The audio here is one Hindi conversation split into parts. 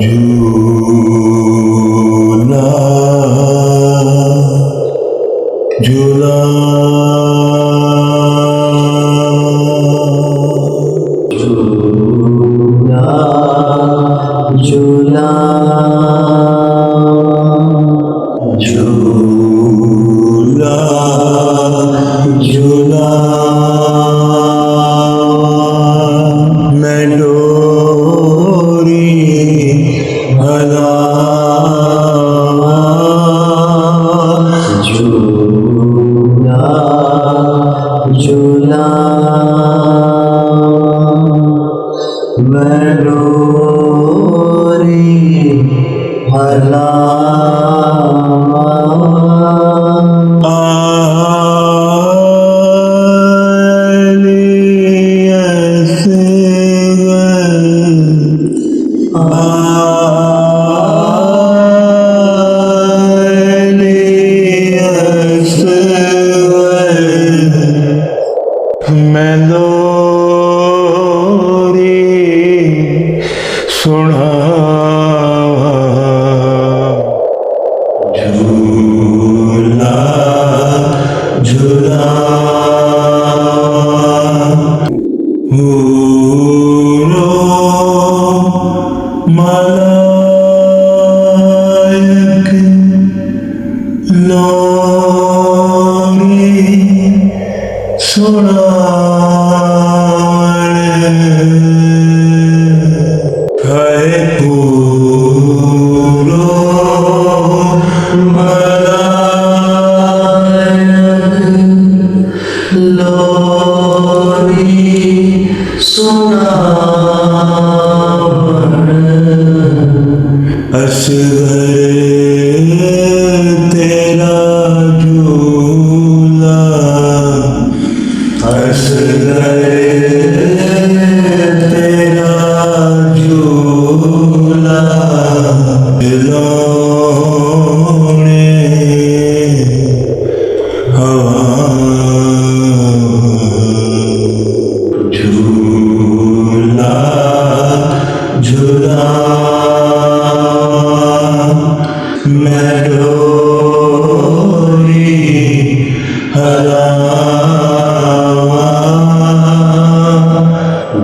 झूला झूला झूला झूला झूला झूला मैं डोरी भला झूला झूला मैं डोरी भला मैं लोरी सुना झूला झूला मलाइक लोरी सुना है पूरो मलाइक लोरी सुना असगर तेरा झूला असगर तेरा झूला खिलौने झूला झूला मैं डोरी हरा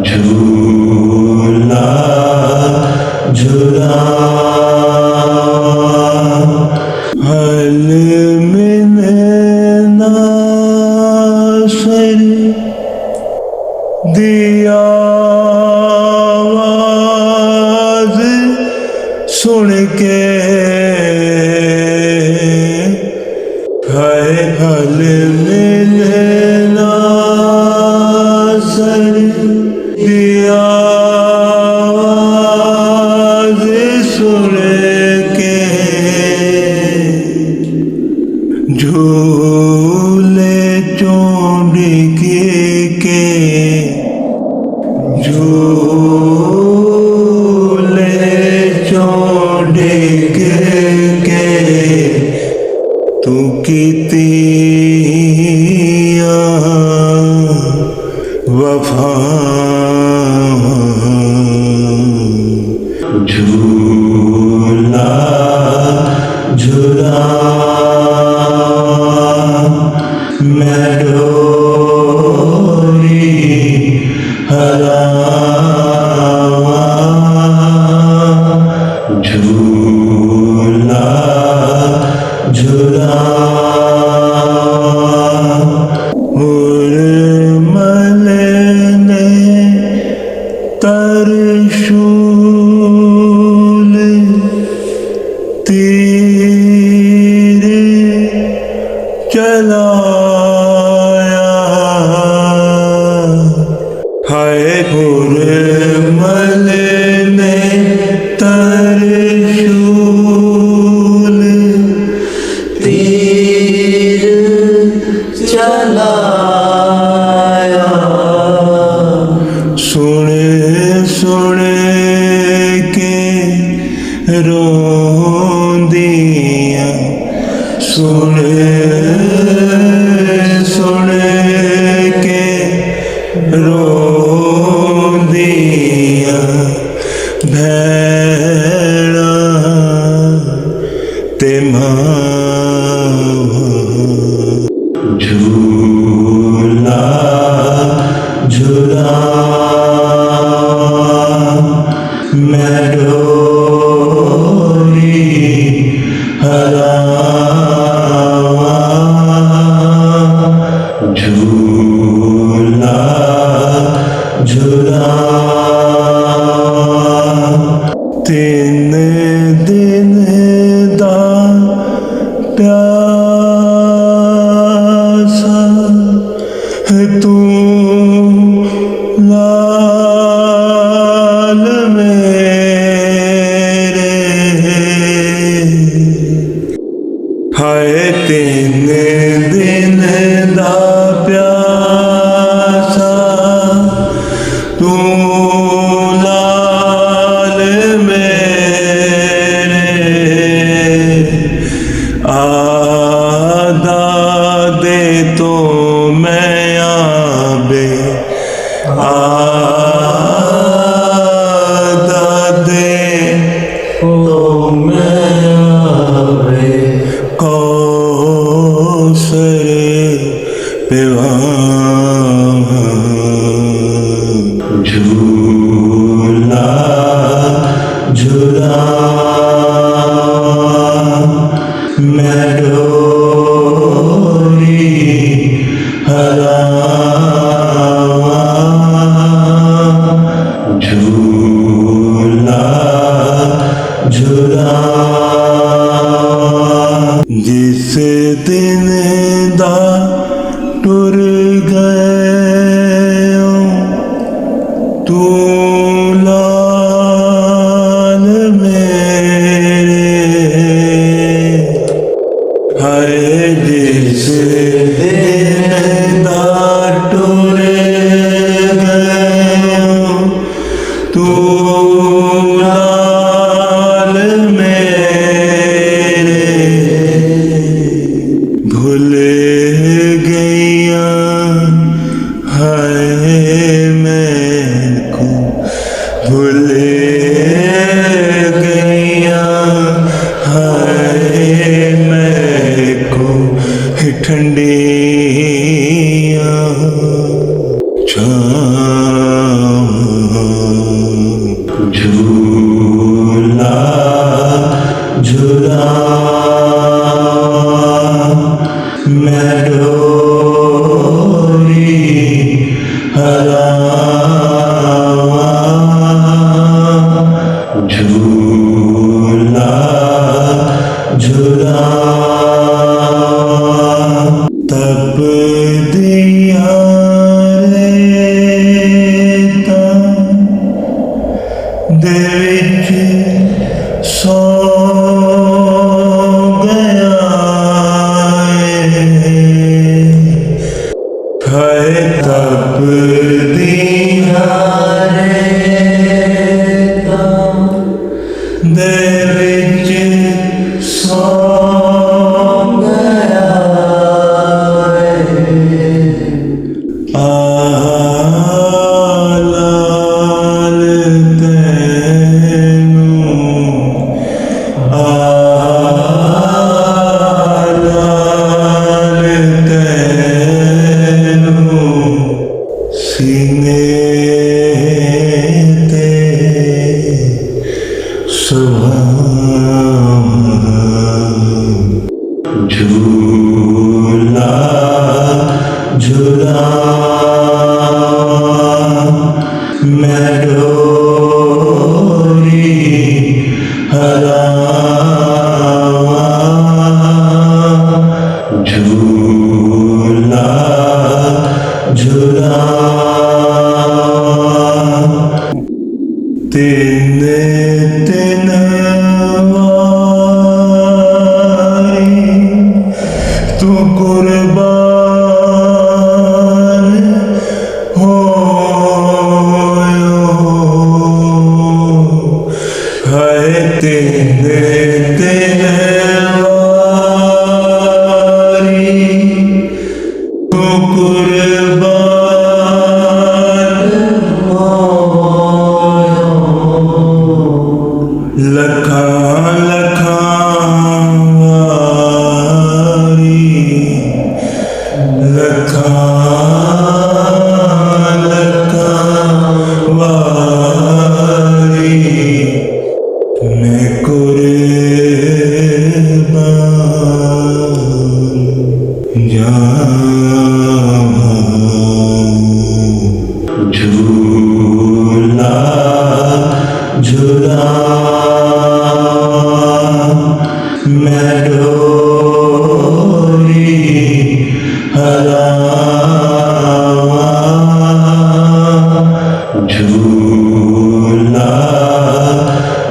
झूला झूला हल में नासर दिया आवाज सुन के है हल में नासर दिया आवाज सुन के झूले चोंडी के झूले चोंडी के तू कीतिया वफा झूला झूला मैं डोरी हरा झूला झूला मलने तरशूल तीर चलाया हाय मलने तरशूल तीर चलाया सुने सुने के रोंदियां सुने सुने के रोंदियां भैंस दा टुर गयो तू लाल मेरे हाय जिस दिन दा टुर गयो तू लाल मेरे भूल गया हाय मैं को भूल गया हाय मैं को ठंडिया झूला झूला मैं डोरी हलावा झूला झूला तप दिया रेता दे विच सौ गया हाय तप दिया रेता दे विच सौ गया लाल तैनू लाल तैनू सीने ते झूला झूला मैं डोरी हलावा झूला झूला तीन तीन वारी तू कुर्बान होयो हाय तीन तीन वारी तू कुर्बान लखा लखा वारी लखा लखा वारी मैं कुर्बान जाऊं झूला झूला मैं डोरी हलावा झूला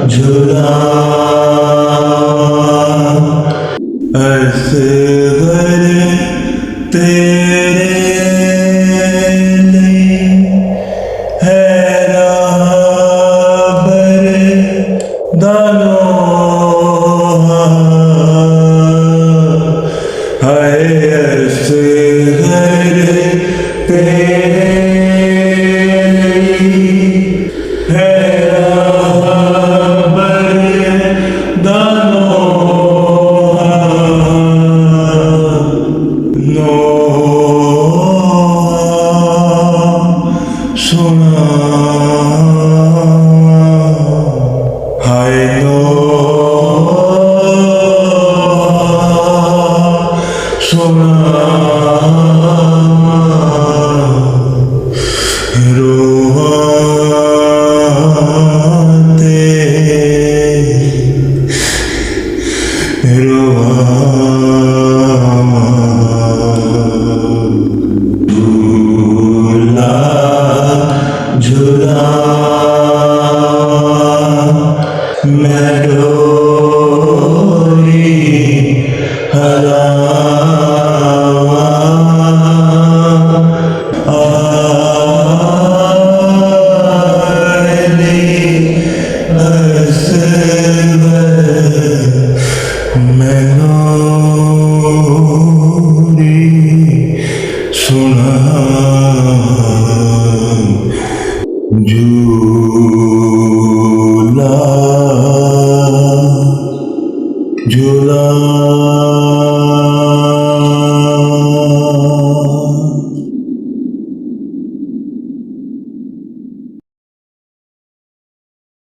झूला असगर तेरे लिए है राबर दानो हाय असगर तेरे लिए है राबर दानो नो सुना हाय नो सुना रोवाते रोवा मैं ना